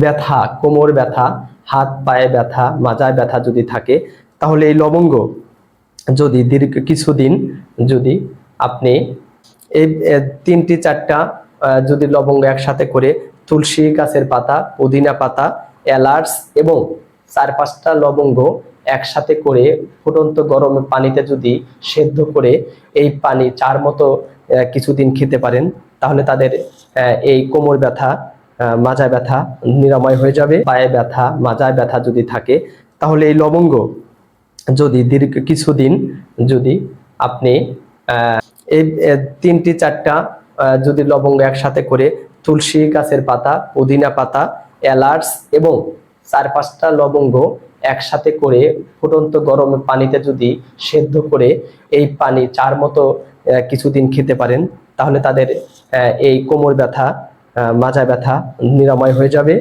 ব্যথা, কোমর ব্যথা, হাত পায়ে ব্যথা, মাজায় ব্যথা যদি থাকে, তাহলে এই লবঙ্গ যদি দীর্ঘ কিছুদিন যদি আপনি এই 3টি 4টা যদি লবঙ্গ একসাথে করে তুলসী গাছের পাতা, পুদিনা পাতা, এলাচ এবং 4-5টা লবঙ্গ একসাথে করে ফুটন্ত গরম পানিতে যদি সেদ্ধ করে এই পানি চার মতো কিছুদিন খেতে পারেন, তাহলে তাদের এই কোমর ব্যথা, মাজায় ব্যথা নিরাময় হয়ে যাবে। পায়ে ব্যথা, মাজায় ব্যথা যদি থাকে, তাহলে এই লবঙ্গ যদি দীর্ঘ কিছুদিন যদি আপনি এই 3টি 4টা যদি লবঙ্গ একসাথে করে তুলসী গাছের পাতা, পুদিনা পাতা, এলাচ এবং 4-5টা লবঙ্গ একসাথে করে ফুটন্ত গরম পানিতে যদি সেদ্ধ করে এই পানি চার মতো কিছুদিন খেতে পারেন, তাহলে তাদের এই কোমর ব্যথা, মাজায় ব্যথা নিরাময় হয়ে যাবে।